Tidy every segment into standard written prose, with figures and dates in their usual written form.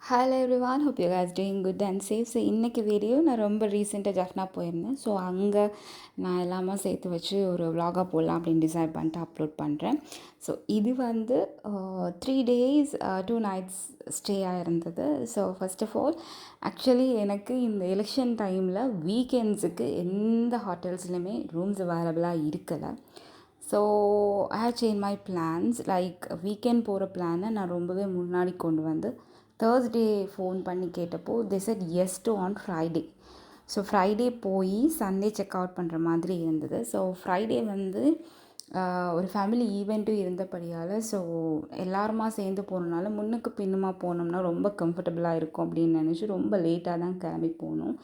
Hello everyone, hope you guys doing good and safe. So இன்றைக்கி video நான் ரொம்ப ரீசெண்டாக ஜஃப்னா போயிருந்தேன். ஸோ அங்கே நான் எல்லாமே சேர்த்து வச்சு ஒரு vlog-ஆ போடலாம் அப்படின்னு டிசைட் பண்ணிட்டு அப்லோட் பண்ணுறேன். ஸோ இது வந்து 3 days 2 nights ஸ்டேயாக இருந்தது. So first of all actually எனக்கு இந்த எலெக்ஷன் டைமில் வீக்கெண்ட்ஸுக்கு எந்த ஹோட்டல்ஸ்லையுமே ரூம்ஸ் அவைலபிளாக இருக்கலை. So I have change my plans. Like weekend போகிற பிளானை நான் ரொம்பவே முன்னாடி கொண்டு வந்து தேர்ஸ்டே ஃபோன் பண்ணி கேட்டப்போ they said yes to on Friday. So Friday போய் சண்டே செக் அவுட் பண்ணுற மாதிரி இருந்தது. ஸோ ஃப்ரைடே வந்து ஒரு ஃபேமிலி ஈவெண்ட்டும் இருந்தபடியால் ஸோ எல்லாருமா சேர்ந்து போனனால முன்னுக்கு பின்னுமா போனோம்னா ரொம்ப கம்ஃபர்டபுளாக இருக்கும் அப்படின்னு நினச்சி ரொம்ப லேட்டாக தான் கிளம்பி போனோம்.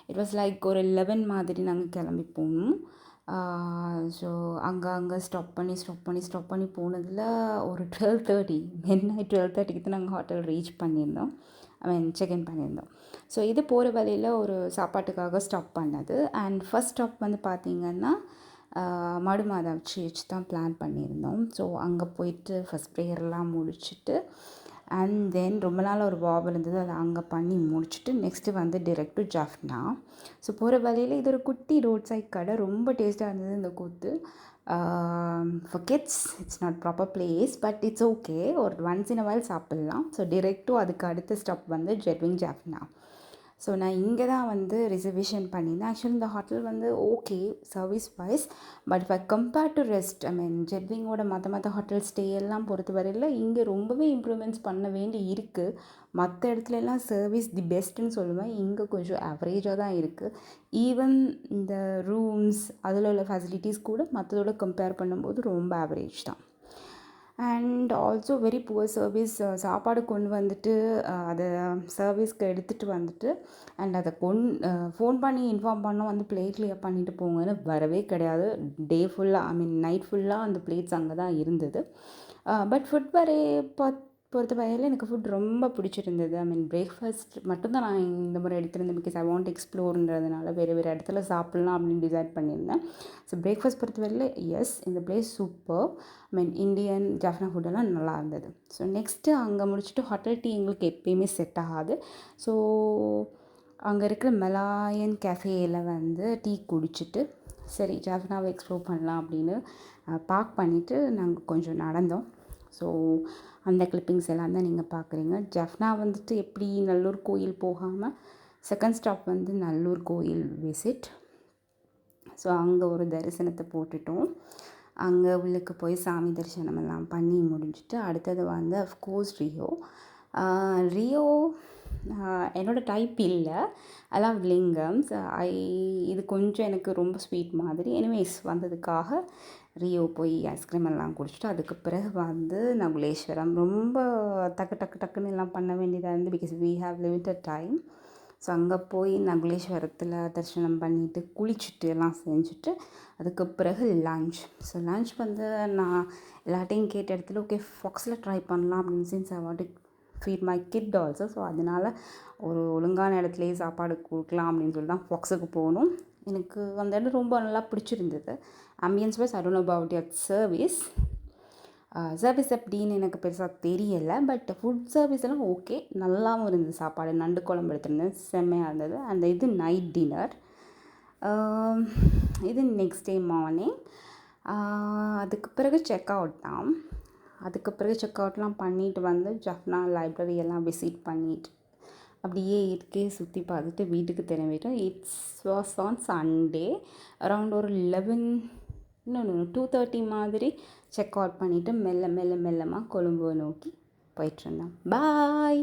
இட் வாஸ் லைக் ஒரு 11 மாதிரி நாங்கள் கிளம்பி போனோம். ஸோ அங்கே ஸ்டாப் பண்ணி போனதில் ஒரு 12:30 midnight 12:30க்கு தான் நாங்கள் ஹோட்டல் ரீச் பண்ணியிருந்தோம். செக்இன் பண்ணியிருந்தோம். ஸோ இது போகிற வழியில் ஒரு சாப்பாட்டுக்காக ஸ்டாப் பண்ணது. அண்ட் ஃபஸ்ட் ஸ்டாப் வந்து பார்த்திங்கன்னா மடுமாதா சர்ச் தான் பிளான் பண்ணியிருந்தோம். ஸோ அங்கே போயிட்டு ஃபஸ்ட் ப்ரேயர்லாம் முடிச்சுட்டு அண்ட் தென் ரொம்ப நாள் ஒரு வாப் இருந்தது, அதை அங்கே பண்ணி முடிச்சுட்டு நெக்ஸ்ட்டு வந்து டிரெக்ட் டு ஜஃப்னா. ஸோ போகிற வழியில் இது ஒரு குட்டி ரோட் சைட் கடை, ரொம்ப டேஸ்ட்டாக இருந்தது இந்த கூத்து. For kids it's not proper place, but it's okay, ஒரு ஒன்ஸ் இன் அ வைல் சாப்பிட்லாம். ஸோ டிரெக்டும் அதுக்கு அடுத்த ஸ்டாப் வந்து ஜெட்விங் ஜஃப்னா. ஸோ நான் இங்கே தான் வந்து ரிசர்வேஷன் பண்ணியிருந்தேன். ஆக்சுவலி இந்த ஹோட்டல் வந்து okay service wise, but if I compare to rest ஜெட்விங்கோட மற்ற ஹோட்டல் ஸ்டே எல்லாம் பொறுத்த வரையில் இங்கே ரொம்பவே இம்ப்ரூவ்மெண்ட்ஸ் பண்ண வேண்டி இருக்குது. மற்ற இடத்துலலாம் சர்வீஸ் தி பெஸ்ட்டுன்னு சொல்லுவேன், இங்கே கொஞ்சம் ஆவரேஜாக தான் இருக்குது. ஈவன் இந்த ரூம்ஸ் அதில் உள்ள ஃபெசிலிட்டிஸ் கூட மற்றதோட கம்பேர் பண்ணும்போது ரொம்ப ஆவரேஜ் தான். And also very poor service. சாப்பாடு கொண்டு வந்துட்டு அதை சர்வீஸ்க்கு எடுத்துகிட்டு வந்துட்டு அண்ட் அதை ஃபோன் பண்ணி இன்ஃபார்ம் பண்ணோம் வந்து பிளேட் கிளியர் பண்ணிவிட்டு போங்கன்னு வரவே கிடையாது. டே ஃபுல்லாக நைட் ஃபுல்லாக அந்த பிளேட்ஸ் அங்கே தான் இருந்தது. பட் ஃபுட் பொறுத்த வரையில் எனக்கு ஃபுட் ரொம்ப பிடிச்சிருந்தது. பிரேக்ஃபாஸ்ட் மட்டும்தான் நான் இந்த முறை எடுத்திருந்தேன், பிகாஸ் ஐ வாண்ட் எக்ஸ்ப்ளோர்ன்றதுனால வேறு இடத்துல சாப்பிட்லாம் அப்படின்னு டிசைட் பண்ணியிருந்தேன். ஸோ பிரேக்ஃபாஸ்ட் பொறுத்த வரையில் எஸ், இந்த பிளேஸ் சூப்பர். இந்தியன் ஜஃப்னா ஃபுட்டெல்லாம் நல்லா இருந்தது. ஸோ நெக்ஸ்ட்டு அங்கே முடிச்சுட்டு ஹோட்டல் டீ எங்களுக்கு எப்பயுமே செட் ஆகாது. ஸோ அங்கே இருக்கிற மலாயன் கேஃபேயில் வந்து டீ குடிச்சிட்டு சரி ஜஃப்னாவை எக்ஸ்ப்ளோர் பண்ணலாம் அப்படின்னு பார்க் பண்ணிவிட்டு நாங்கள் கொஞ்சம் நடந்தோம். ஸோ அந்த கிளிப்பிங்ஸ் எல்லாம் தான் நீங்கள் பார்க்குறீங்க. ஜஃப்னா வந்துட்டு எப்படி நல்லூர் கோயில் போகாமல் செகண்ட் ஸ்டாப் வந்து நல்லூர் கோயில் விசிட். ஸோ அங்கே ஒரு தரிசனத்தை போட்டுட்டோம். அங்கே உள்ளுக்கு போய் சாமி தரிசனம் எல்லாம் பண்ணி முடிஞ்சுட்டு அடுத்தது வந்து அஃப்கோர்ஸ் ரியோ என்னோடய டைப் இல்லை, ஐ லவ் லிங்கம்ஸ். இது கொஞ்சம் எனக்கு ரொம்ப ஸ்வீட் மாதிரி. எனிவேஸ் வந்ததுக்காக ரியோ போய் ஐஸ்கிரீம் எல்லாம் குடிச்சிட்டு அதுக்கு பிறகு வந்து நகுலேஸ்வரம் ரொம்ப டக்குன்னு எல்லாம் பண்ண வேண்டியதாக இருந்து, because we have limited time. So அங்கே போய் நகுலேஸ்வரத்தில் தரிசனம் பண்ணிவிட்டு குளிச்சுட்டு எல்லாம் செஞ்சுட்டு அதுக்கு பிறகு லன்ச். ஸோ லன்ச் வந்து நான் எல்லாட்டையும் கேட்ட இடத்துல ஓகே ஃபாக்ஸில் ட்ரை பண்ணலாம் அப்படின்னு since I want to feet my kid also. So அதனால் ஒரு ஒழுங்கான இடத்துலையே சாப்பாடு கொடுக்கலாம் அப்படின்னு சொல்லி தான் ஃபாக்ஸுக்கு போகணும். எனக்கு அந்த இடம் ரொம்ப நல்லா பிடிச்சிருந்தது. Ambience wise I don't know about your service எப்படின்னு எனக்கு பெருசாக தெரியலை, பட் ஃபுட் சர்வீஸ் எல்லாம் ஓகே, நல்லாவும் இருந்தது. சாப்பாடு நண்டு குழம்பு எடுத்துருந்தேன், செம்மையாக இருந்தது. அந்த இது நைட் டின்னர். இது நெக்ஸ்ட் டே மார்னிங். அதுக்கு பிறகு செக் அவுட் தான். அதுக்கு பிறகு செக் அவுட்லாம் பண்ணிவிட்டு வந்து ஜஃப்னா லைப்ரரி எல்லாம் விசிட் பண்ணிவிட்டு அப்படியே இருக்கே சுற்றி பார்த்துட்டு வீட்டுக்கு திரும்பிட்டோம். It's was on Sunday around ஒரு 2:30 மாதிரி செக் அவுட் பண்ணிவிட்டு மெல்லமாக கொழும்புவை நோக்கி போயிட்டுருந்தோம். பாய்.